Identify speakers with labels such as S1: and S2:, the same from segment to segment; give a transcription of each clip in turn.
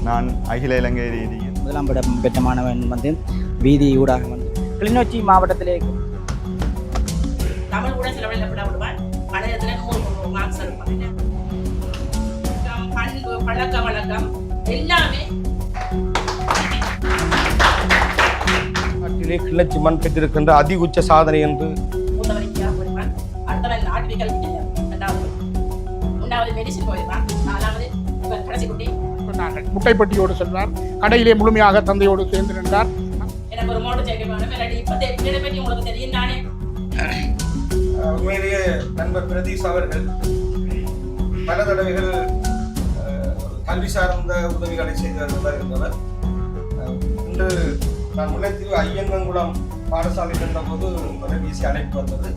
S1: நான் அகில இலங்கை ரீதியில்
S2: முதலாம் படம் பெற்ற மாணவன் வந்து வீதி ஊடாக வந்து கிளிநொச்சி மாவட்டத்திலே
S3: தமிழ் கூட சில விடுவான் பழையத்துல 100 மார்க்ஸ் எடுப்பாங்க. பண்பு பழக்க வழக்கம் எல்லாமே
S4: நாட்டிலே கிளர்ச்சி மண் பெற்றிருக்கின்ற அதி உச்ச சாதனை என்று
S3: முதலமைச்சராக போயிருப்பான். அடுத்தவன் ஆர்டிபிக்கல் மூன்றாவது மெடிசின் போயிருப்பான். நாலாவது கடைசி குட்டி
S5: முட்டைப்பட்டியோடு சென்றார். கடையிலே முழுமையாக தந்தையோடு சேர்ந்து நின்றார்.
S3: எனக்கு ஒரு மோட்டர் சைக்கிள் வேணும். இப்ப இதை பற்றி உங்களுக்கு தெரியும் தானே.
S4: உண்மையிலேயே நண்பர் பிரதீஷ் அவர்கள் பல தடவைகள் கல்வி சார்ந்த உதவிகளை செய்து வருகின்றனர். இன்று நான் முல்லைத்தீவு ஐயங்கங்குளம் பாடசாலை சென்ற போது தொலைபேசி அழைப்பு வந்தது.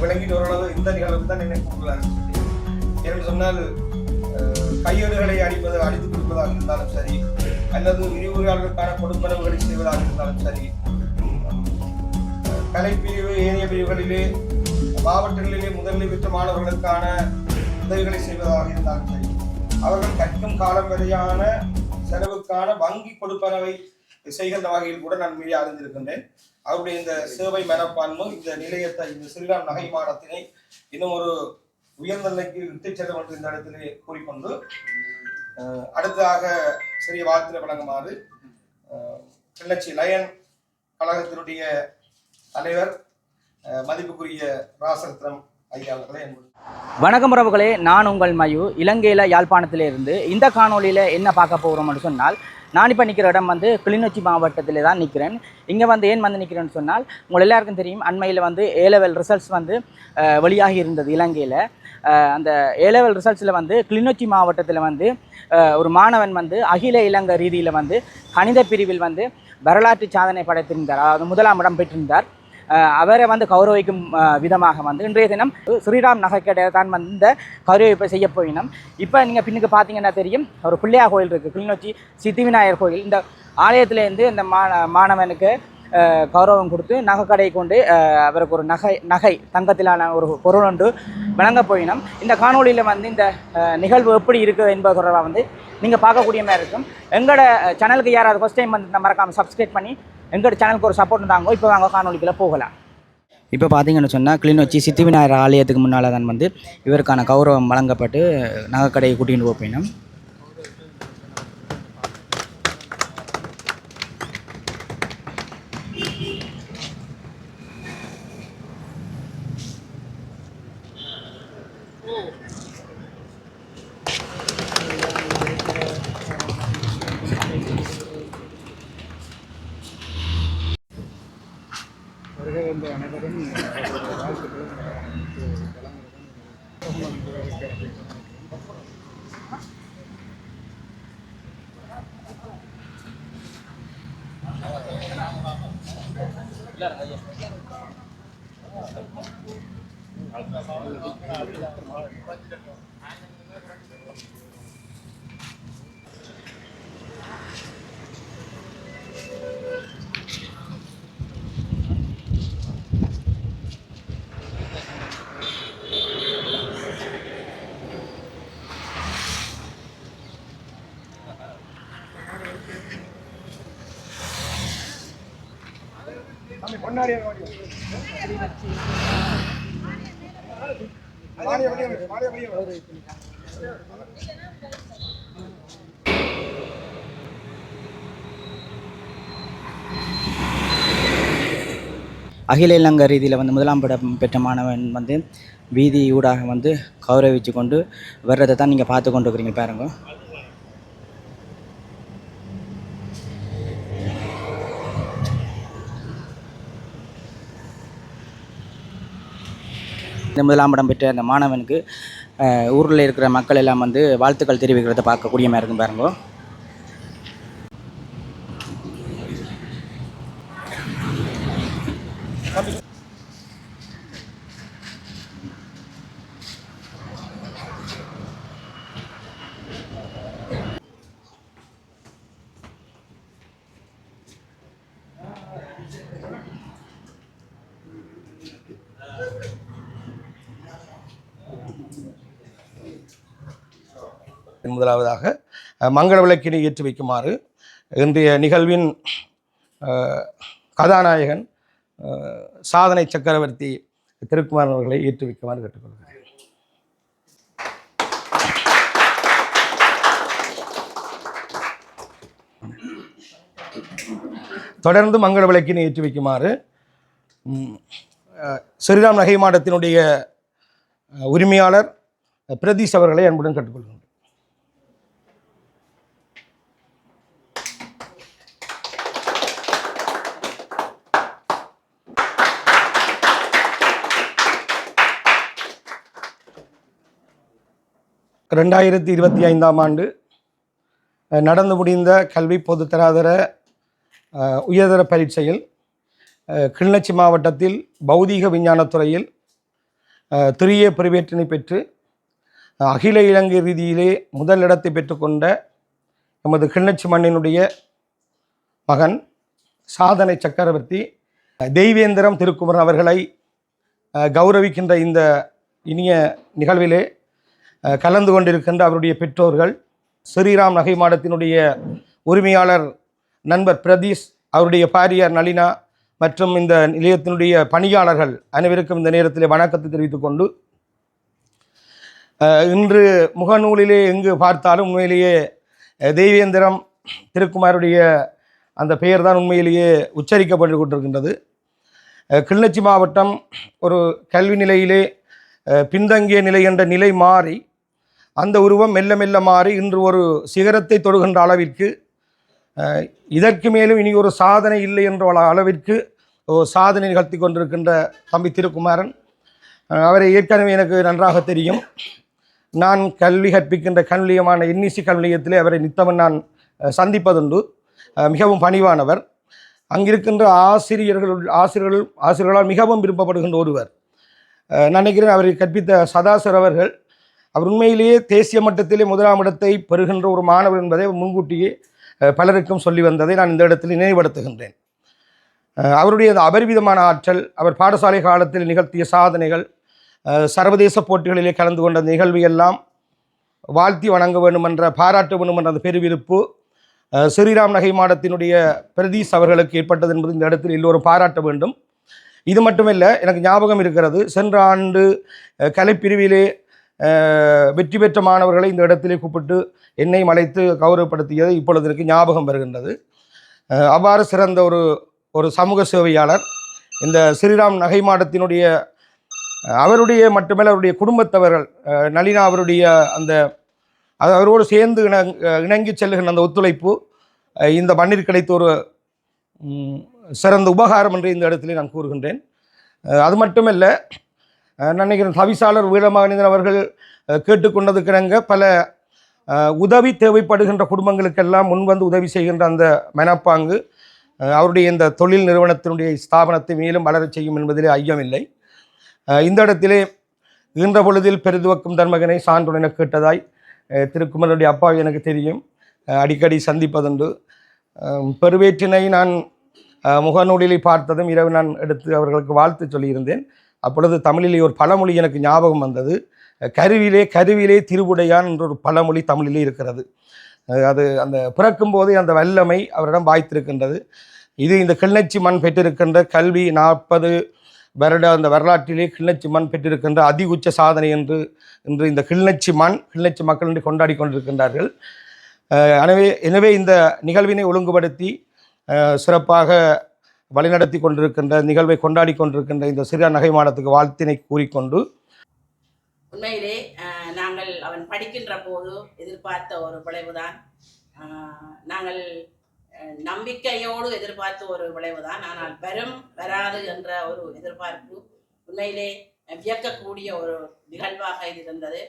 S4: விளங்கிட்டு ஓரளவு இந்த நிகழ்வுக்கு தான் என்னை கூடுதலாக என்று சொன்னால் கையேடுகளை அடித்துக் கொடுப்பதாக இருந்தாலும் சரி, அல்லது விரிவுரையாளர்களுக்கான கொடுப்பனவுகளை செய்வதாக இருந்தாலும் சரி, கலைப்பிரிவு ஏனைய பிரிவுகளிலே மாவட்டங்களிலே முதலில் பெற்ற மாணவர்களுக்கான உதவிகளை செய்வதாக இருந்தாலும் சரி, அவர்கள் கற்கும் காலம் வரையான செலவுக்கான வங்கி கொடுப்பனவை செய்கின்ற வகையில் கூட நான் மீறி அறிந்திருக்கின்றேன். அவருடைய இந்த சேவை மனப்பான்மை இந்த நிலையத்தை, இந்த ஸ்ரீராம் நகை மாடத்தினை இன்னும் ஒரு உயர்ந்த நிலைக்கு இட்டுச் செல்ல வேண்டும் இந்த இடத்திலே கூறிக்கொண்டு அடுத்ததாக சிறிய வாழ்த்தினை வழங்குமாறு கிளர்ச்சி லயன் கழகத்தினுடைய தலைவர் மதிப்புக்குரிய ராசரத்னம் ஐயா அவர்களே.
S2: வணக்கம் உறவுகளே, நான் உங்கள் மயு. இலங்கையில் யாழ்ப்பாணத்திலிருந்து இந்த காணொலியில் என்ன பார்க்க போகிறோம்னு சொன்னால், நான் இப்போ நிற்கிற இடம் வந்து கிளிநொச்சி மாவட்டத்தில் தான் நிற்கிறேன். இங்கே வந்து ஏன் வந்து நிற்கிறேன்னு சொன்னால், உங்கள் எல்லாருக்கும் தெரியும், அண்மையில் வந்து ஏலெவல் ரிசல்ட்ஸ் வந்து வெளியாகி இருந்தது இலங்கையில். அந்த ஏலெவல் ரிசல்ட்ஸில் வந்து கிளிநொச்சி மாவட்டத்தில் வந்து ஒரு மாணவன் வந்து அகில இலங்கை ரீதியில் வந்து கணித பிரிவில் வந்து வரலாற்று சாதனை படைத்திருந்தார். அதாவது முதலாம் இடம் பெற்றிருந்தார். அவரை வந்து கௌரவிக்கும் விதமாக வந்து இன்றைய தினம் ஸ்ரீராம் நகைக்கடை தான் வந்து இந்த கௌரவிப்பை செய்ய போயினோம். இப்போ நீங்கள் பின்னுக்கு பார்த்தீங்கன்னா தெரியும், ஒரு பிள்ளையார் கோயில் இருக்குது, கிளிநொச்சி சித்திவிநாயகர் கோயில். இந்த ஆலயத்திலேருந்து இந்த மாணவனுக்கு கௌரவம் கொடுத்து நகைக்கடை கொண்டு அவருக்கு ஒரு நகை தங்கத்திலான ஒரு பொருள் ஒன்று வழங்க போயினோம். இந்த காணொலியில் வந்து இந்த நிகழ்வு எப்படி இருக்குது என்பது தொடர்பாக வந்து நீங்கள் பார்க்கக்கூடிய மாதிரி இருக்கும். எங்களோட சேனலுக்கு யாராவது ஃபஸ்ட் டைம் வந்து மறக்காமல் சப்ஸ்கிரைப் பண்ணி எங்களோட சேனலுக்கு ஒரு சப்போர்ட் தாங்க. இப்போ வாங்க காணொலிக்குள்ளே போகலாம். இப்போ பார்த்தீங்கன்னு சொன்னால், கிளிநொச்சி சித்திவிநாயகர் ஆலயத்துக்கு முன்னால் தான் வந்து இவருக்கான கௌரவம் வழங்கப்பட்டு நகைக்கடையை கூட்டிகிட்டு போயினோம். அகில இலங்கை ரீதியில் வந்து முதலாம் படம் பெற்ற மாணவன் வந்து வீதி ஊடாக வந்து கௌரவிச்சு கொண்டு வர்றதை தான் நீங்கள் பார்த்து கொண்டு இருக்கிறீங்க பாருங்க. இந்த முதலாம் படம் பெற்ற அந்த மாணவனுக்கு ஊரில் இருக்கிற மக்கள் எல்லாம் வந்து வாழ்த்துக்கள் தெரிவிக்கிறத பார்க்கக்கூடிய மாதிரி இருக்கும் பாருங்க.
S4: முதலாவதாக மங்கள விளக்கினை ஏற்றி வைக்குமாறு இன்றைய நிகழ்வின் கதாநாயகன் சாதனை சக்கரவர்த்தி திருக்குமாரன் அவர்களை ஏற்றி வைக்குமாறு கேட்டுக்கொள்கிறேன். தொடர்ந்து மங்கள விளக்கினை ஏற்றி வைக்குமாறு ஸ்ரீராம் நகை மாடத்தினுடைய உரிமையாளர் பிரதீஷ் அவர்களை அன்புடன் கேட்டுக்கொள்கிறேன். ரெண்டாயிரத்தி 25ஆம் ஆண்டு நடந்து முடிந்த கல்வி பொதுத்தராதர உயர்தர பரீட்சையில் கிளிநொச்சி மாவட்டத்தில் பௌதீக விஞ்ஞானத்துறையில் 3A பிரிவேற்றினை பெற்று அகில இலங்கை ரீதியிலே முதலிடத்தை பெற்றுக்கொண்ட எமது கிளிநொச்சி மண்ணினுடைய மகன் சாதனை சக்கரவர்த்தி தெய்வேந்திரம் திருக்குமரன் அவர்களை கௌரவிக்கின்ற இந்த இனிய நிகழ்விலே கலந்து கொண்டிருக்கின்ற அவருடைய பெற்றோர்கள், ஸ்ரீராம் நகை மாடத்தினுடைய உரிமையாளர் நண்பர் பிரதீஷ், அவருடைய பாரியார் நளினா மற்றும் இந்த நிலையத்தினுடைய பணியாளர்கள் அனைவருக்கும் இந்த நேரத்தில் வணக்கத்தை தெரிவித்துக் கொண்டு, இன்று முகநூலிலே எங்கு பார்த்தாலும் உண்மையிலேயே தெய்வேந்திரம் திருக்குமாருடைய அந்த பெயர் தான் உண்மையிலேயே உச்சரிக்கப்பட்டு கொண்டிருக்கின்றது. கிளிநொச்சி மாவட்டம் ஒரு கல்வி நிலையிலே பின்தங்கிய நிலை என்ற நிலை மாறி அந்த உருவம் மெல்ல மெல்ல மாறி இன்று ஒரு சிகரத்தை தொடுகின்ற அளவிற்கு, இதற்கு மேலும் இனி ஒரு சாதனை இல்லை என்ற அளவிற்கு சாதனை நிகழ்த்தி கொண்டிருக்கின்ற தம்பி திருக்குமாரன் அவரை ஏற்கனவே எனக்கு நன்றாக தெரியும். நான் கல்வி கற்பிக்கின்ற கல்வியமான NEC கல்வி நிலையத்திலே அவரை நித்தவன் சந்திப்பதுண்டு. மிகவும் பணிவானவர். அங்கிருக்கின்ற ஆசிரியர்களால் மிகவும் விரும்பப்படுகின்ற ஒருவர். நினைக்கிறேன் அவரை கற்பித்த சதாசர் அவர்கள், அவர் உண்மையிலேயே தேசிய மட்டத்திலே 1ஆம் இடத்தை பெறுகின்ற ஒரு மாணவர் என்பதை முன்கூட்டியே பலருக்கும் சொல்லி வந்ததை நான் இந்த இடத்தில் நினைவுபடுத்துகின்றேன். அவருடைய அபரிவிதமான ஆற்றல், அவர் பாடசாலை காலத்தில் நிகழ்த்திய சாதனைகள், சர்வதேச போட்டிகளிலே கலந்து கொண்ட நிகழ்வையெல்லாம் வாழ்த்தி வணங்க வேண்டும் என்ற, பாராட்ட வேண்டும் என்ற அந்த பெருவிருப்பு ஸ்ரீராம் நகை மாடத்தினுடைய பிரதீஷ் அவர்களுக்கு ஏற்பட்டது என்பது இந்த இடத்தில் எல்லோரும் பாராட்ட வேண்டும். இது மட்டுமல்ல, எனக்கு ஞாபகம் இருக்கிறது, சென்ற ஆண்டு கலைப்பிரிவிலே வெற்றி பெற்ற மாணவர்களை இந்த இடத்திலே கூப்பிட்டு என்னையும் அழைத்து கௌரவப்படுத்தியது இப்பொழுது எனக்கு ஞாபகம் வருகின்றது. அவ்வாறு சிறந்த ஒரு சமூக சேவையாளர் இந்த ஸ்ரீராம் நகை மாடத்தினுடைய, அவருடைய மட்டுமல்ல அவருடைய குடும்பத்தவர்கள், நளினா அவருடைய அந்த அவரோடு சேர்ந்து இணங்கி செல்லுகின்ற அந்த ஒத்துழைப்பு இந்த மண்ணிற்கு கிடைத்த ஒரு சிறந்த உபகாரம் என்று இந்த இடத்திலே நான் கூறுகின்றேன். அது மட்டுமல்ல, நினைக்கிறேன் தவிசாளர் வீரமகனிதன் அவர்கள் கேட்டுக்கொண்டதுக்கிணங்க பல உதவி தேவைப்படுகின்ற குடும்பங்களுக்கெல்லாம் முன்வந்து உதவி செய்கின்ற அந்த மனப்பாங்கு அவருடைய இந்த தொழில் நிறுவனத்தினுடைய ஸ்தாபனத்தை மேலும் வளரச் செய்யும் என்பதிலே ஐயமில்லை. இந்த இடத்திலே ஈன்ற பொழுதில் பெரிதுவக்கும் தன்மகனை சான்றுடனே கேட்டதாய் திருக்குமரனுடைய அப்பா எனக்கு தெரியும், அடிக்கடி சந்திப்பதுண்டு. பெருவேற்றினை நான் முகநூலிலே பார்த்ததும் இரவு நான் எடுத்து அவர்களுக்கு வாழ்த்து சொல்லியிருந்தேன். அப்பொழுது தமிழிலே ஒரு பழமொழி எனக்கு ஞாபகம் வந்தது. கருவிலே திருவுடையான் என்ற ஒரு பழமொழி தமிழிலே இருக்கிறது. அது அந்த பிறக்கும் போதே அந்த வல்லமை அவரிடம் வாய்த்திருக்கின்றது. இது இந்த கிளிநொச்சி மண் பெற்றிருக்கின்ற கல்வி 40 வருட அந்த வரலாற்றிலே கிளிநொச்சி மண் பெற்றிருக்கின்ற அதி உச்ச சாதனை என்று இன்று இந்த கிளிநொச்சி மக்கள் என்று கொண்டாடி கொண்டிருக்கின்றார்கள். எனவே இந்த நிகழ்வினை ஒழுங்குபடுத்தி சிறப்பாக வழிநடத்தி கொண்டிருக்கின்ற, நிகழ்வை கொண்டாடி கொண்டிருக்கின்ற இந்த ஸ்ரீராம் நகை மாடத்துக்கு வாழ்த்தினை கூறிக்கொண்டு,
S3: உண்மையிலே நாங்கள் அவன் படிக்கின்ற போது எதிர்பார்த்த ஒரு விளைவுதான், நாங்கள் நம்பிக்கையோடு எதிர்பார்த்த ஒரு விளைவுதான். ஆனால் வராது என்ற ஒரு எதிர்பார்ப்பு உண்மையிலே வியக்கக்கூடிய ஒரு நிகழ்வாக இது இருந்தது.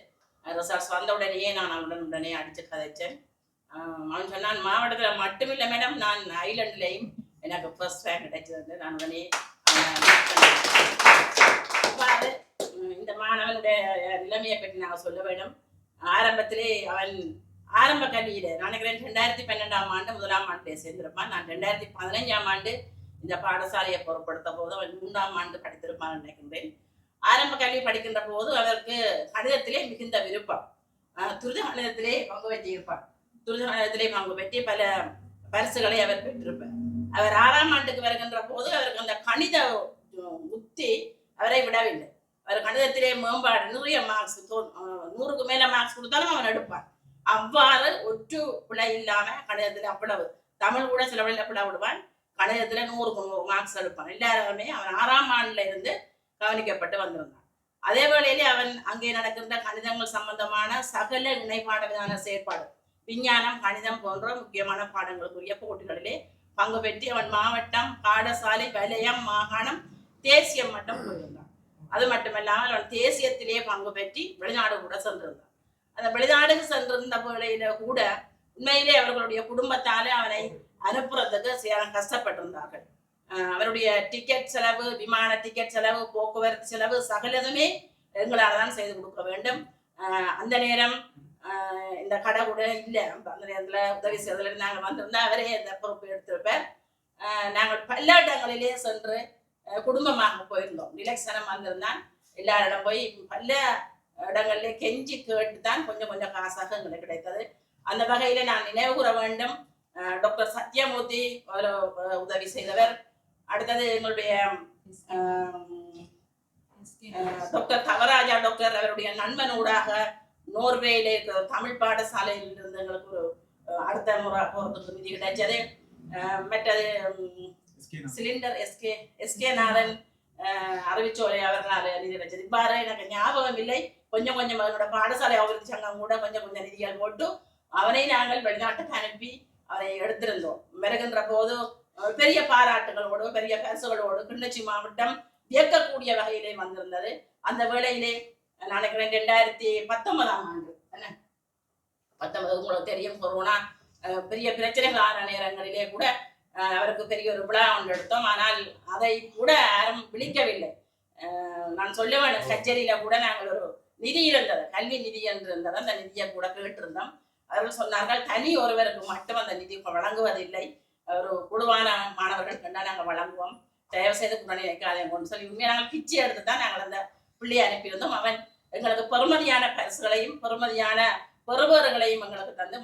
S3: ரிசல்ட்ஸ் வந்தவுடனேயே நான் அவனுடனே அடித்து கதைச்சேன். அவன் சொன்னான், மாவட்டத்தில் மட்டுமில்லை மேடம், நான் ஐலண்ட்லேயும் எனக்கு ஃபர்ஸ்ட் ரேங்க் கிடைச்சது. நான் உடனே அவ்வாறு இந்த மாணவனுடைய நிலைமையை பற்றி நாங்கள் சொல்ல வேண்டும். ஆரம்பத்திலே அவன் ஆரம்ப கல்வியில் நினைக்கிறேன் 2012ஆம் ஆண்டு 1ஆம் ஆண்டிலே சேர்ந்திருப்பான். நான் 2015ஆம் ஆண்டு இந்த பாடசாலையை பொருட்படுத்த போது அவன் 3ஆம் ஆண்டு படித்திருப்பான் நினைக்கின்றேன். ஆரம்ப கல்வி படிக்கின்ற போது அவருக்கு கணிதத்திலே மிகுந்த விருப்பம், துரித கணிதத்திலே பங்கு வச்சிருப்பான். துரிதத்திலே பங்கு பெற்று பல பரிசுகளை அவர் பெற்றிருப்பார். அவர் 6ஆம் ஆண்டுக்கு வருகின்ற போது அவருக்கு அந்த கணித உத்தி அவரை விடவில்லை. அவர் கணிதத்திலே மேம்பாடு நிறைய மார்க்ஸ் 100க்கு மேல மார்க்ஸ் கொடுத்தாலும் அவன் எடுப்பான். அவ்வாறு ஒற்று பிழை இல்லாம கணிதத்துல அவ்வளவு, தமிழ் கூட சில வழியில பிழை விடுவான், கணிதத்துல 100க்கு 100 மார்க்ஸ் எடுப்பான். எல்லாருமே அவன் 6ஆம் ஆண்டுல இருந்து கவனிக்கப்பட்டு வந்திருந்தான். அதே வேளையிலே அவன் அங்கே நடக்கின்ற கணிதங்கள் சம்பந்தமான சகல இணைப்பாட விதான செயற்பாடு, விஞ்ஞானம், கணிதம் போன்ற முக்கியமான பாடங்களுக்குரிய போட்டிகளிலே பங்கு பெற்று அவன் மாவட்டம், பாடசாலை, வலயம், மாகாணம், தேசியம் மட்டும் போயிருந்தான். அது மட்டுமல்லாமல் அவன் தேசியத்திலே பங்கு பெற்று வெளிநாடு கூட சென்றிருந்தான். அந்த வெளிநாடுக்கு சென்றிருந்த வேளையில கூட உண்மையிலே அவர்களுடைய குடும்பத்தாலே அவனை அனுப்புறதுக்கு கஷ்டப்பட்டிருந்தார்கள். அவருடைய டிக்கெட் செலவு, விமான டிக்கெட் செலவு, போக்குவரத்து செலவு சகலதுமே எங்களால் தான் செய்து கொடுக்க வேண்டும். அந்த நேரம் இந்த கடை கூட இல்லை. அந்த நேரத்தில் உதவி செய்வதில் நாங்கள் வந்திருந்தா அவரே அந்த பொறுப்பு எடுத்திருப்பார். நாங்கள் பல இடங்களிலே சென்று குடும்பமாக போயிருந்தோம். நிலக்ஷனம் வந்திருந்தான். எல்லாரிடம் போய் பல இடங்களிலே கெஞ்சி கேட்டு தான் கொஞ்சம் கொஞ்சம் காசாக எங்களுக்கு கிடைத்தது. அந்த வகையில நான் நினைவு கூற வேண்டும், டாக்டர் சத்யமூர்த்தி ஒரு உதவி செய்தவர். அடுத்தது எங்களுடைய டாக்டர் தவராஜா டாக்டர், அவருடைய நண்பனூடாக நோர்வேயில இருக்கிற தமிழ் பாடசாலையில் இருந்து எங்களுக்கு ஒரு அடுத்த முறை போறதுக்கு நிதி கிடைச்சது. மற்றது சிலிண்டர் எஸ்கே நாதன் அறிவிச்சோலை அவர்களால் நிதி கிடைச்சது. இவ்வாறு எனக்கு ஞாபகம் இல்லை. கொஞ்சம் கொஞ்சம் அவரோட பாடசாலை அபிவிருத்தி சங்கம் கூட கொஞ்சம் கொஞ்சம் நிதிகள் போட்டு அவனை நாங்கள் வெளிநாட்டுக்கு அனுப்பி அவனை எடுத்திருந்தோம். வருகின்ற போது பெரிய பாராட்டுகளோடு பெரிய பரிசுகளோடு கிளிநொச்சி மாவட்டம் வியக்கக்கூடிய வகையிலே வந்திருந்தது. அந்த வேளையிலே நான் நினைக்கிறேன் 2019ஆம் ஆண்டு, 19 உங்களுக்கு தெரியும், கொரோனா பெரிய பிரச்சனைகளான நேரங்களிலே கூட அவருக்கு பெரிய ஒரு விழா ஒன்று எடுத்தோம். ஆனால் அதை கூட யாரும் விழிக்கவில்லை. நான் சொல்ல வேண்டும், கச்சேரியில கூட நாங்கள் ஒரு நிதி இருந்தது, கல்வி நிதி என்று இருந்தது. அந்த நிதியை கூட கேட்டிருந்தோம். அவர்கள் சொன்னார்கள் தனி ஒருவருக்கு மட்டும் அந்த நிதி வழங்குவதில்லை, ஒரு குழுவான மாணவர்கள் கண்டா நாங்கள் வழங்குவோம், தயவு செய்து கூட நினைக்காதேன்னு சொல்லி உண்மையை நாங்கள் பிச்சை எடுத்து தான் நாங்கள் அந்த பிள்ளையை அனுப்பியிருந்தோம். அவன் எங்களுக்கு பெருமதியான பரிசுகளையும் பெருமதியான பெறுபவர்களையும் எங்களுக்கு தந்து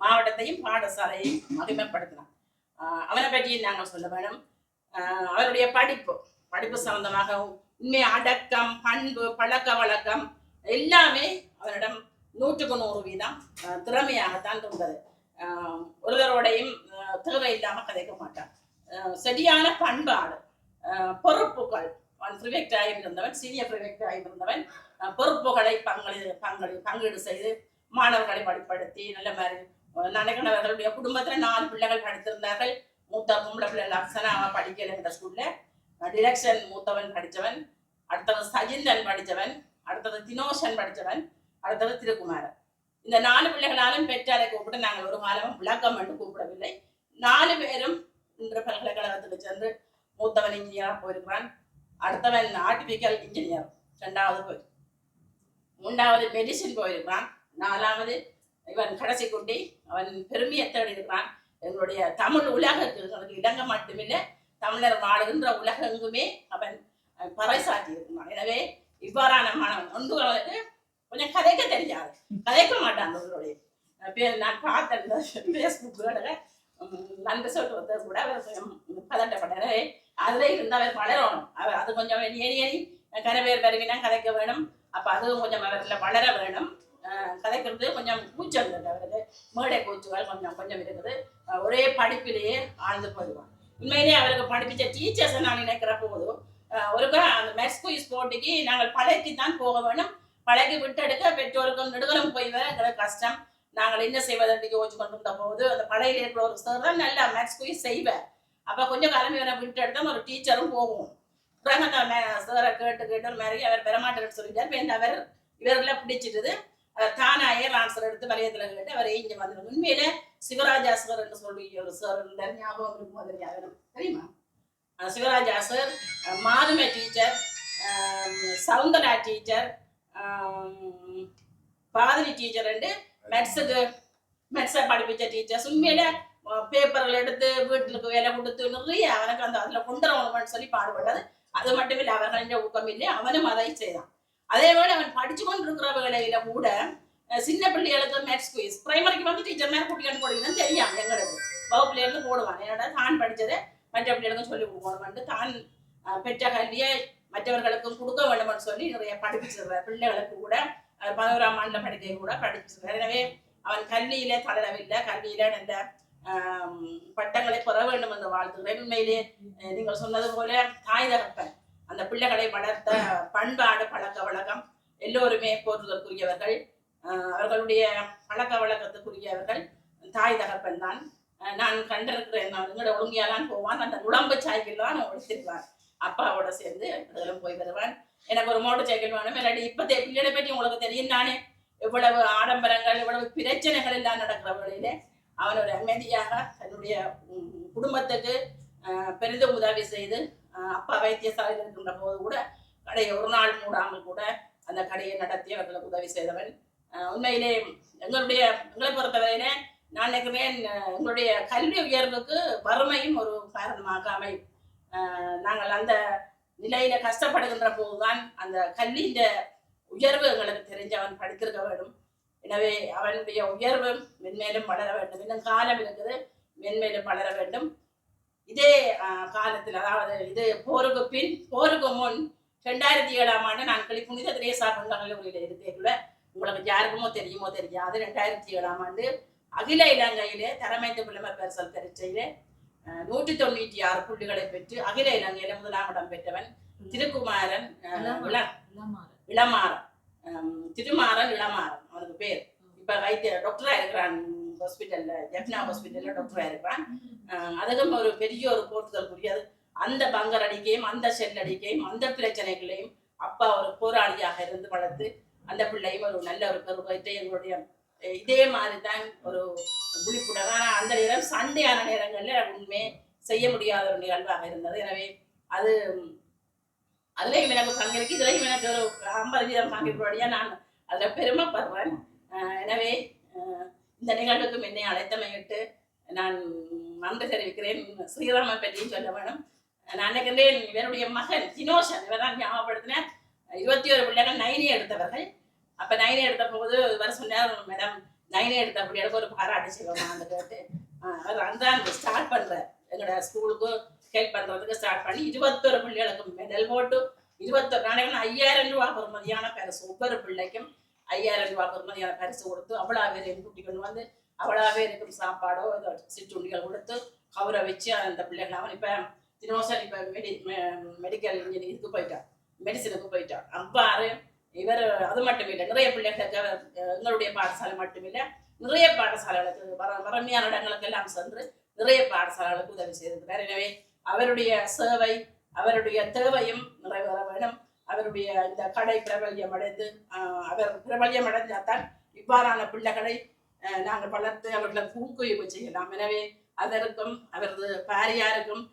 S3: மாவட்டத்தையும் பாடசாலையும் மகிமைப்படுத்தினான். அவனை பற்றி நாங்கள் சொல்ல வேணும். அவருடைய படிப்பு சம்பந்தமாக உண்மை, அடக்கம், பண்பு, பழக்க வழக்கம் எல்லாமே அவரிடம் 100க்கு 100% திறமையாகத்தான் இருந்தது. ஒருவரோடையும் தேவையில்லாம கதைக்க மாட்டான். சரியான பண்பாடு, பொறுப்புகள், பிரிவெக்டாக இருந்தவன், சீனியர் பிரிவெக்டாக இருந்தவன். பொறுப்புகளை பங்கீடு செய்து மாணவர்களை படிப்படுத்தி நல்ல மாதிரி நினைக்கிறவர்களுடைய குடும்பத்துல 4 பிள்ளைகள் படித்திருந்தார்கள். மூத்த பொம்பளை பிள்ளை லக்ஷனா படிக்கல என்ற ஸ்கூல்ல. டிரெக்ஷன் மூத்தவன் படித்தவன், அடுத்தது சஜிந்தன் படித்தவன், அடுத்தது தினோஷன் படித்தவன், அடுத்தது திருக்குமாரன். இந்த 4 பிள்ளைகளாலும் பெற்றாரை கூப்பிட்டு நாங்கள் ஒரு காலமும் விளக்கம் என்று கூப்பிடவில்லை. 4 பேரும் இன்று பல்கலைக்கழகத்துக்கு சென்று மூத்தவன் இன்ஜினியராக போயிருக்கிறான், அடுத்தவன் ஆர்டிபிக்கல் இன்ஜினியர் 2வது போய், 3வது மெடிசின் போயிருக்கிறான், 4வது இவன் கடைசி குட்டி அவன் பெருமையை தேடி இருக்கிறான். எங்களுடைய தமிழ் உலகத்துக்கு இடங்க மட்டுமில்லை, தமிழர் வாழுகின்ற உலகெங்குமே அவன் பறைசாற்றி இருக்கிறான். எனவே இவ்வாறான மாணவன் ஒன்றுகளுக்கு கொஞ்சம் கதைக்க தெரியாது, கதைக்க மாட்டான். அவர்களுடைய பேர் நான் பார்த்தேன் ஃபேஸ்புக்கு நன்றி சொல்றது கூட அவர் பதட்டப்பட்டார். அதுல இருந்து அவர் வளரணும். அவர் அது கொஞ்சம் ஏறி கரவேர் வருவினா கதைக்க வேணும். அப்ப அதுவும் கொஞ்சம் அவர்ல வளர வேணும். கதைக்கிறது கொஞ்சம் கூச்சம் இருக்குது அவருக்கு, மேடை கூச்சுகள் கொஞ்சம் இருக்குது. ஒரே படிப்பிலேயே ஆழ்ந்து போயிடுவான். உண்மையிலேயே அவருக்கு படிப்பிச்ச டீச்சர்ஸை நான் நினைக்கிற போது ஒருக்கா அந்த மெட்ஸ் குயிஸ் போட்டிக்கு நாங்கள் பழகித்தான் போக வேணும். பழகி விட்டெடுக்க பெற்றோருக்கும் நெடுகலும் போய் வர எங்களுக்கு கஷ்டம். நாங்கள் என்ன செய்வதற்கு யோசிச்சு கொண்டிருந்த போது அந்த பழையில இருக்கிற ஒரு சார் தான் நல்லா மேத்ஸ் குயிஸ் செய்வேன். அப்போ கொஞ்சம் கிளம்பி வர விட்டு எடுத்தோம், ஒரு டீச்சரும் போகும். அப்புறம் அந்த சாரை கேட்டு ஒரு மாதிரி அவர் பெறமாட்டேன்னு சொல்லிட்டார். அவர் இவரெல்லாம் பிடிச்சிட்டுது, தானாயே ஆன்சர் எடுத்து வலையத்தில் கேட்டு அவர் இங்கே வந்து உண்மையில சிவராஜா சார் என்று சொல்லி ஒரு சார் இருந்தார், ஞாபகம் இருக்கும் போது ஞாபகம் தெரியுமா? Sivaraja sir Mathumai teacher, Soundara teacher, பாதிரி டீச்சர் என்று மெட்ஸை படிப்பிச்ச டீச்சர்ஸ். உண்மையில பேப்பர்கள் எடுத்து வீட்டுக்கு வேலை கொடுத்து நிறைய அவனுக்கு அந்த அதில் கொண்டுறவனுன்னு சொல்லி பாடுபட்டது. அது மட்டும் இல்லை, அவர்களின் ஊக்கம் இல்லை, அவனும் அதை செய்தான். அதே வேளை அவன் படிச்சு கொண்டிருக்கிற வேலையில கூட சின்ன பிள்ளைகளுக்கு மேத்ஸ் குயிஸ் பிரைமரிக்கு வந்து டீச்சர் மேலே கூட்டிட்டு போடுவீங்கன்னு தெரியாம எங்களுக்கு வகுப்புல இருந்து போடுவான். என்னோட தான் படித்ததை மற்ற பிள்ளைகளுக்கும் சொல்லி கொடுக்கணும் தான் பெற்ற கல்வியை மற்றவர்களுக்கும் கொடுக்க வேண்டும்னு சொல்லி நிறைய படிச்சிருக்கிறார். பிள்ளைகளுக்கு கூட 11ஆம் ஆண்டுல படிக்க கூட படிச்சிருக்கிறார். எனவே அவன் கல்வியிலே தளரவில்லை, கல்வியில நல்ல பட்டங்களை பெற வேண்டும் என்று வாழ்த்துகிறேன். உண்மையிலே நீங்கள் சொன்னது போல தாய் தகப்பன் அந்த பிள்ளைகளை வளர்த்த பண்பாடு பழக்க வழக்கம் எல்லோருமே போற்றுதற்குரியவர்கள். அவர்களுடைய பழக்க வழக்கத்துக்குரியவர்கள் தாய் தகப்பன் தான். நான் கண்டிருக்கிறேன், நான் எங்களோட ஒழுங்கியாலாம் போவான், அந்த நுழம்பு சைக்கிள் தான் ஒழித்திருவான். அப்பாவோட சேர்ந்து அதெல்லாம் போய் வருவான். எனக்கு ஒரு மோட்டர் சைக்கிள் வேணும். இல்லாட்டி இப்போதைய பிள்ளைகளை பற்றி உங்களுக்கு தெரியும் தானே, இவ்வளவு ஆடம்பரங்கள் இவ்வளவு பிரச்சனைகள் எல்லாம் நடக்கிற வழியிலே அவன் ஒரு அமைதியாக தன்னுடைய குடும்பத்துக்கு பெரிதும் உதவி செய்து அப்பா வைத்தியசாலையில் இருக்கின்ற போது கூட கடையை ஒரு நாள் மூடாமல் கூட அந்த கடையை நடத்தி அவர்களுக்கு உதவி செய்தவன். உண்மையிலே எங்களை பொறுத்தவரையிலே நான் நினைக்கிறேன் எங்களுடைய கல்வி உயர்வுக்கு வறுமையும் ஒரு காரணமாக அமையும். நாங்கள் அந்த நிலையில கஷ்டப்படுகின்ற போதுதான் அந்த கல்வியின் உயர்வு எங்களுக்கு தெரிஞ்சு அவன் படித்திருக்க வேண்டும். எனவே அவனுடைய உயர்வு மென்மேலும் வளர வேண்டும். இன்னும் காலம் இருக்குது, மென்மேலும் வளர வேண்டும். இதே காலத்தில், அதாவது இது போருக்கு பின் போருக்கு முன் 2007ஆம் ஆண்டு நான் புனித திரேசா கல்லூரியில் இருக்கக்குள்ள உங்களுக்கு யாருக்குமோ தெரியுமோ தெரியாது, 2007ஆம் ஆண்டு அகில இலங்கையிலே தரமைந்து புலமை பரிசல் பரீட்சையிலே 196 புள்ளிகளை பெற்று அகில இலங்கையில 1ஆம் இடம் பெற்றவன் திருமாறன் இளமாறன். திருமாறன் இளமாறன் அவனுக்கு பேர். இப்ப வைத்திய டாக்டரா இருக்கிறான் ஹாஸ்பிட்டல்ல, ஜெஃப்னா ஹாஸ்பிட்டல்ல டாக்டரா இருக்கிறான். அதுக்கும் ஒரு பெரிய ஒரு போர்த்துதல் புரியாது. அந்த பங்கர் அடிக்கையும் அந்த செல் அடிக்கையும் அந்த பிரச்சனைகளையும் அப்பா ஒரு போராளியாக இருந்து வளர்த்து அந்த பிள்ளையும் ஒரு நல்ல ஒரு பெருமையை எங்களுடைய இதே மாதிரி தான் ஒரு விழிப்புணர்வு. ஆனால் அந்த நேரம் சண்டையான நேரங்கள்ல உண்மை செய்ய முடியாத ஒரு நிகழ்வாக இருந்தது. எனவே அதுலேயும் எனக்கு பங்கிருக்கு, இதுலையும் எனக்கு ஒரு 50% பங்கிருப்படியா நான் அதில் பெருமைப்படுறேன். எனவே இந்த நிகழ்வுக்கும் என்னை அழைத்தமையிட்டு நான் நன்றி தெரிவிக்கிறேன். ஸ்ரீராமன் பற்றியும் சொல்ல வேணும். நான் நினைக்கிறேன் இவருடைய மகன் தினோஷன், இவர் தான் ஞாபகப்படுத்தின 21 பிள்ளைகள் 9 எடுத்தவர்கள். அப்போ 9 எடுத்த போது இவர் சொன்னார், மேடம் 9 எடுத்த பிள்ளைகளுக்கு ஒரு பாராட்டு செய்வோம் கேட்டு அவர் அந்த ஸ்டார்ட் பண்ணுறார். எங்களோட ஸ்கூலுக்கு ஹெல்ப் பண்ணுறதுக்கு ஸ்டார்ட் பண்ணி 21 பிள்ளைகளுக்கு மெடல் போட்டு 21 நாளைக்கு 5000 ரூபா பெறுமதியான பரிசு, ஒவ்வொரு பிள்ளைக்கும் 5000 ரூபா பெறுமதியான பரிசு கொடுத்து அவ்வளோ பேரையும் கூட்டி கொண்டு வந்து அவ்வளோ பேருக்கும் சாப்பாடோ சிற்றுண்டிகள் கொடுத்து கௌரவிச்சு அந்த பிள்ளைகள் அவன் இப்போ தினோசன் இப்போ மெடிக்கல் இன்ஜினியரிங் இதுக்கு போயிட்டான், மெடிசனுக்கு போயிட்டான். அவ்வாறு இவர் அது மட்டும் இல்லை, நிறைய பிள்ளைகளுக்கு எங்களுடைய பாடசாலை மட்டுமில்லை நிறைய பாடசாலைகளுக்கு வறுமையான இடங்களுக்கு எல்லாம் சென்று நிறைய பாடசாலைகளுக்கு உதவி செய்திருக்கிறார். எனவே அவருடைய சேவை அவருடைய தேவையும் நிறைவேற வேண்டும். அவருடைய இந்த கடை பிரபல்யம் அடைந்து அவர் பிரபல்யம் அடைந்தால்தான் இவ்வாறான பிள்ளைகளை நாங்கள் வளர்த்து அவர்களை ஊக்குவிப்பு செய்யலாம். எனவே அதற்கும் அவரது பாரியாருக்கும்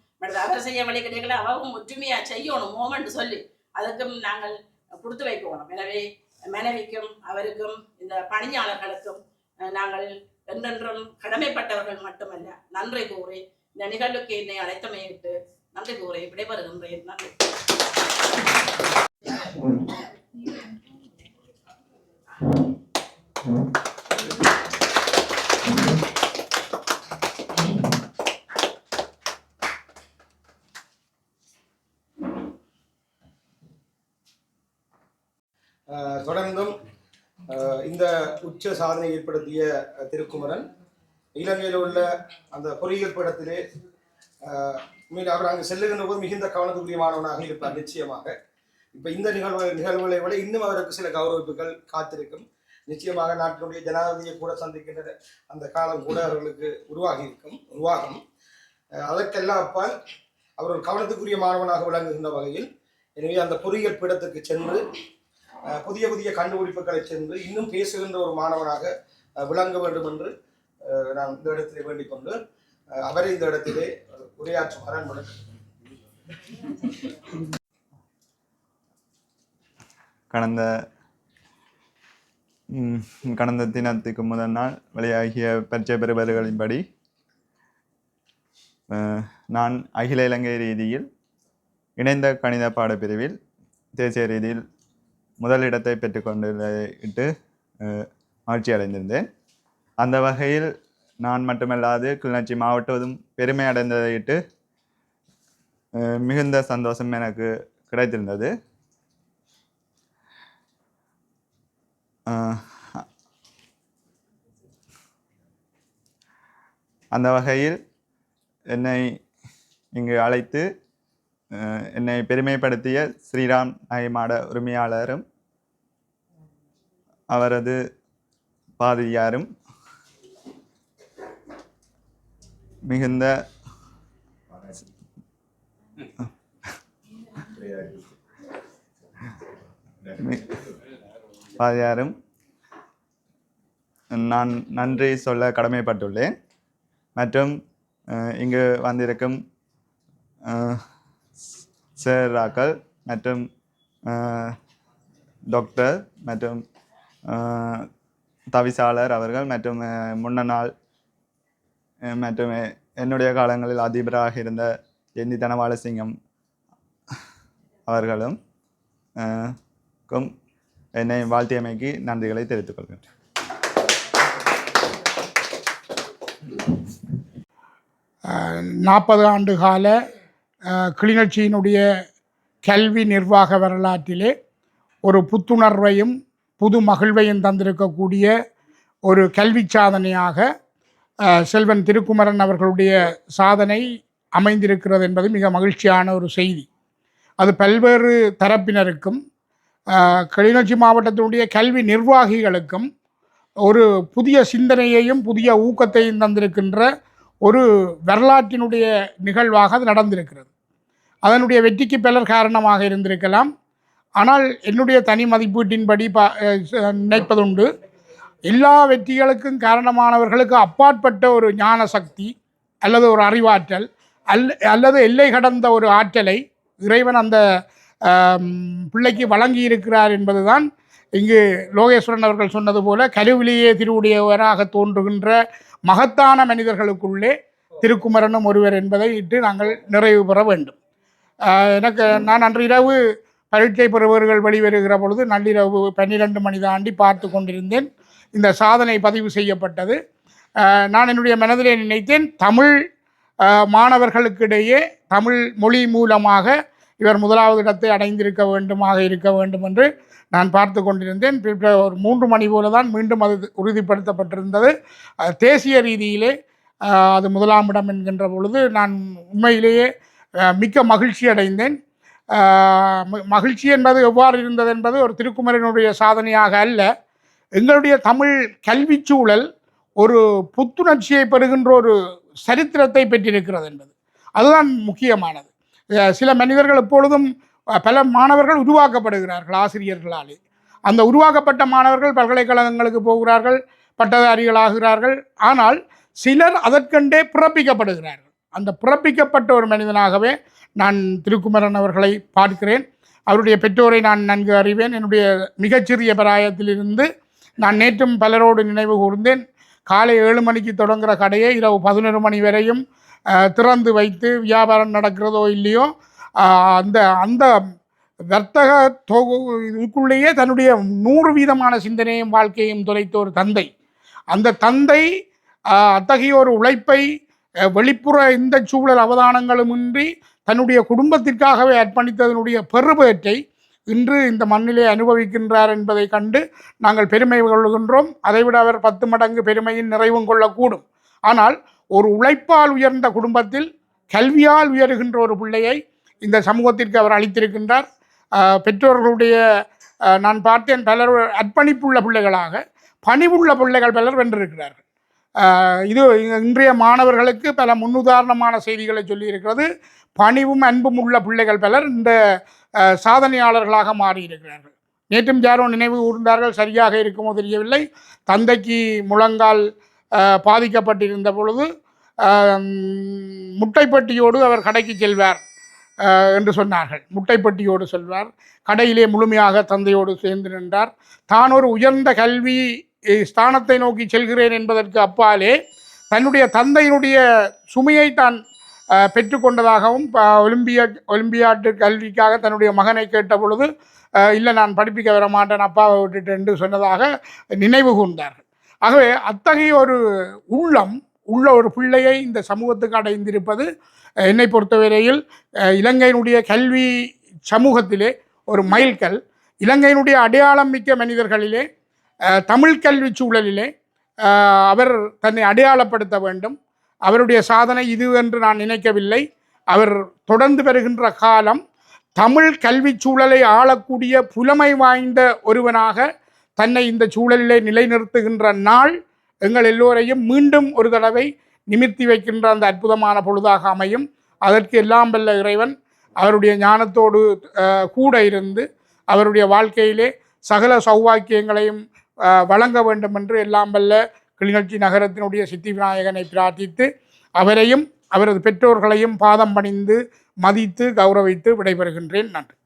S3: அவர் செய்ய வழி கிடைக்கல, அவரும் ஒற்றுமையா செய்யணும் மோமெண்ட் சொல்லி அதுக்கும் நாங்கள் கொடுத்து வைக்கணும். எனவே மனைவிக்கும் அவருக்கும் இந்த பணியாளர்களுக்கும் நாங்கள் என்றென்றும் கடமைப்பட்டவர்கள் மட்டுமல்ல நன்றி கூறி இந்த நிகழ்வுக்கு என்னை அழைத்தமையிட்டு நன்றி கூறி விடைபெறுகின்றேன். நன்றி.
S4: தொடர்ந்தும் இந்த உச்ச சாதனை ஏற்படுத்திய திருக்குமரன் இலங்கையில் உள்ள அந்த பொறியியல் படத்திலே அவர் அங்கு செல்லுகின்ற போது மிகுந்த கவனத்துக்குரிய மாணவனாக இருப்பார் நிச்சயமாக. இப்போ இந்த நிகழ்வுகளை விட இன்னும் அவருக்கு சில கௌரவிப்புகள் காத்திருக்கும். நிச்சயமாக நாட்டினுடைய ஜனாதிபதியை கூட சந்திக்கின்ற அந்த காலம் கூட அவர்களுக்கு உருவாகும். அதற்கெல்லாம் அப்பால் அவர் ஒரு கவனத்துக்குரிய மாணவனாக விளங்குகின்ற வகையில் எனவே அந்த பொறியியல் பீடத்துக்கு சென்று புதிய புதிய கண்டுபிடிப்புகளை சென்று இன்னும் பேசுகின்ற ஒரு மாணவனாக விளங்க வேண்டும் என்று நான் இந்த இடத்திலே வேண்டிக் கொண்டு அவரை இந்த இடத்திலே உரையாற்றுமாறு அன்புடன்
S1: கடந்த தினத்துக்கு முதல் நாள் வெளியாகிய பரீட்சை பெறுபவர்களின்படி நான் அகில இலங்கை ரீதியில் இணைந்த கணித பாடப்பிரிவில் தேசிய ரீதியில் முதலிடத்தை பெற்றுக்கொண்டு மகிழ்ச்சி அடைந்திருந்தேன். அந்த வகையில் நான் மட்டுமல்லாது கிளிநொச்சி மாவட்டமும் பெருமை அடைந்ததையிட்டு மிகுந்த சந்தோஷம் எனக்கு கிடைத்திருந்தது. அந்த வகையில் என்னை இங்கு அழைத்து என்னை பெருமைப்படுத்திய ஸ்ரீராம் நாயமாட உரிமையாளரும் அவரது பாதிரியாரும் மிகுந்த பாதிரியாரும் நான் நன்றி சொல்ல கடமைப்பட்டுள்ளேன். மற்றும் இங்கு வந்திருக்கும் சேராக்கள் மற்றும் டாக்டர் மற்றும் தவிசாளர் அவர்கள் மற்றும் முன்னாள் மற்றும் என்னுடைய காலங்களில் அதிபராக இருந்த எந்தி தனபாலசிங்கம் அவர்களும் என்னை வாழ்த்தியமைக்கு நன்றிகளை தெரிவித்துக் கொள்கின்றேன்.
S5: நாற்பது ஆண்டு கால கிளிநொச்சியினுடைய கல்வி நிர்வாக வரலாற்றிலே ஒரு புத்துணர்வையும் புது மகிழ்வையும் தந்திருக்கக்கூடிய ஒரு கல்வி சாதனையாக செல்வன் திருக்குமரன் அவர்களுடைய சாதனை அமைந்திருக்கிறது என்பது மிக மகிழ்ச்சியான ஒரு செய்தி. அது பல்வேறு தரப்பினருக்கும் கிளிநொச்சி மாவட்டத்தினுடைய கல்வி நிர்வாகிகளுக்கும் ஒரு புதிய சிந்தனையையும் புதிய ஊக்கத்தையும் தந்திருக்கின்ற ஒரு வரலாற்றினுடைய நிகழ்வாக அது நடந்திருக்கிறது. அதனுடைய வெற்றிக்கு பலர் காரணமாக இருந்திருக்கலாம். ஆனால் என்னுடைய தனி மதிப்பீட்டின்படி நினைப்பதுண்டு, எல்லா வெற்றிகளுக்கும் காரணமானவர்களுக்கு அப்பாற்பட்ட ஒரு ஞான சக்தி அல்லது ஒரு அறிவாற்றல் அல்லது எல்லை கடந்த ஒரு ஆற்றலை இறைவன் அந்த பிள்ளைக்கு வழங்கி இருக்கிறார் என்பதுதான் இங்கு லோகேஸ்வரன் அவர்கள் சொன்னது போல கருவிலேயே திருவுடையவராக தோன்றுகின்ற மகத்தான மனிதர்களுக்குள்ளே திருக்குமரனும் ஒருவர் என்பதை இட்டு நாங்கள் நிறைவு பெற வேண்டும். நான் அன்று இரவு பரீட்சை பெறுபவர்கள் வெளிவருகிற பொழுது நள்ளிரவு 12 மணி தாண்டி பார்த்து கொண்டிருந்தேன். இந்த சாதனை பதிவு செய்யப்பட்டது. நான் என்னுடைய மனதிலே நினைத்தேன், தமிழ் மாணவர்களுக்கிடையே தமிழ் மொழி மூலமாக இவர் முதலாவது இடத்தை அடைந்திருக்க வேண்டும் என்று நான் பார்த்து கொண்டிருந்தேன். ஒரு 3 மணி போல தான் மீண்டும் அது உறுதிப்படுத்தப்பட்டிருந்தது. தேசிய ரீதியிலே அது முதலாம் இடம் என்கின்ற பொழுது நான் உண்மையிலேயே மிக்க மகிழ்ச்சி அடைந்தேன். மகிழ்ச்சி என்பது எவ்வாறு இருந்தது என்பது ஒரு திருக்குமரனுடைய சாதனையாக அல்ல, எங்களுடைய தமிழ் கல்வி சூழல் ஒரு புத்துணர்ச்சியை பெறுகின்ற ஒரு சரித்திரத்தை பெற்றிருக்கிறது என்பது அதுதான் முக்கியமானது. சில மனிதர்கள் எப்பொழுதும் பல மாணவர்கள் உருவாக்கப்படுகிறார்கள் ஆசிரியர்களாலே. அந்த உருவாக்கப்பட்ட மாணவர்கள் பல்கலைக்கழகங்களுக்கு போகிறார்கள், பட்டதாரிகளாகிறார்கள். ஆனால் சிலர் அதற்கெண்டே பிறப்பிக்கப்படுகிறார்கள். அந்த பிறப்பிக்கப்பட்ட ஒரு மனிதனாகவே நான் திருக்குமரன் அவர்களை பார்க்கிறேன். அவருடைய பெற்றோரை நான் நன்கு அறிவேன். என்னுடைய மிகச்சிறிய பிராயத்திலிருந்து நான் நேற்றும் பலரோடு நினைவு கூர்ந்தேன். காலை 7 மணிக்கு தொடங்குகிற கடையை இரவு 11 மணி வரையும் திறந்து வைத்து வியாபாரம் நடக்கிறதோ இல்லையோ அந்த அந்த வர்த்தக இதுக்குள்ளேயே தன்னுடைய 100% சிந்தனையும் வாழ்க்கையும் தொலைத்த ஒரு தந்தை. அந்த தந்தை அத்தகைய ஒரு உழைப்பை வெளிப்புற இந்த சூழல் அவதானங்களுமின்றி தன்னுடைய குடும்பத்திற்காகவே அர்ப்பணித்ததனுடைய பெருபேற்றை இன்று இந்த மண்ணிலே அனுபவிக்கின்றார் என்பதை கண்டு நாங்கள் பெருமை கொள்கின்றோம். அதைவிட அவர் 10 மடங்கு பெருமையின் நிறைவும் கொள்ளக்கூடும். ஆனால் ஒரு உழைப்பால் உயர்ந்த குடும்பத்தில் கல்வியால் உயர்கின்ற ஒரு பிள்ளையை இந்த சமூகத்திற்கு அவர் அளித்திருக்கின்றார். பெற்றோர்களுடைய நான் பார்த்தேன், பலர் அர்ப்பணிப்புள்ள பிள்ளைகளாக பணிவுள்ள பிள்ளைகள் பலர் வென்றிருக்கிறார்கள். இது இன்றைய மாணவர்களுக்கு பல முன்னுதாரணமான செய்திகளை சொல்லியிருக்கிறது. பணிவும் அன்பும் உள்ள பிள்ளைகள் பலர் இந்த சாதனையாளர்களாக மாறியிருக்கிறார்கள். நேற்றும் யாரோ நினைவு கூர்ந்தார்கள், சரியாக இருக்குமோ தெரியவில்லை, தந்தைக்கு முழங்கால் பாதிக்கப்பட்டிருந்த பொழுது முட்டைப்பட்டியோடு அவர் கடைக்கு செல்வார் என்று சொன்னார்கள். முட்டைப்பட்டியோடு செல்வார், கடையிலே முழுமையாக தந்தையோடு சேர்ந்து நின்றார். தான் ஒரு உயர்ந்த கல்வி ஸ்தானத்தை நோக்கி செல்கிறேன் என்பதற்கு அப்பாலே தன்னுடைய தந்தையினுடைய சுமையை தான் பெற்றுக்கொண்டதாகவும் ஒலிம்பியாட்டு கல்விக்காக தன்னுடைய மகனை கேட்ட பொழுது இல்லை நான் படிப்பிக்க வர மாட்டேன் அப்பாவை விட்டுட்டு என்று சொன்னதாக நினைவு கூர்ந்தார்கள். ஆகவே அத்தகைய ஒரு உள்ளம் உள்ள ஒரு பிள்ளையை இந்த சமூகத்துக்கு அடைந்திருப்பது என்னை பொறுத்தவரையில் இலங்கையினுடைய கல்வி சமூகத்திலே ஒரு மைல்கல். இலங்கையினுடைய அடையாளம் மிக்க மனிதர்களிலே தமிழ் கல்வி சூழலிலே அவர் தன்னை அடையாளப்படுத்த வேண்டும். அவருடைய சாதனை இது என்று நான் நினைக்கவில்லை. அவர் தொடர்ந்து வருகின்ற காலம் தமிழ் கல்வி சூழலை ஆளக்கூடிய புலமை வாய்ந்த ஒருவனாக தன்னை இந்த சூழலிலே நிலைநிறுத்துகின்ற நாள் எங்கள் எல்லோரையும் மீண்டும் ஒரு தடவை நிமிர்த்தி வைக்கின்ற அந்த அற்புதமான பொழுதாக அமையும். அதற்கு எல்லாம் வல்ல இறைவன் அவருடைய ஞானத்தோடு கூட இருந்து அவருடைய வாழ்க்கையிலே சகல சௌவாக்கியங்களையும் வழங்க வேண்டும் என்று எல்லாம் வல்ல கிளிநொச்சி நகரத்தினுடைய சித்தி விநாயகனை பிரார்த்தித்து அவரையும் அவரது பெற்றோர்களையும் பாதம் பணிந்து மதித்து கௌரவித்து விடைபெறுகின்றேன். நன்றி.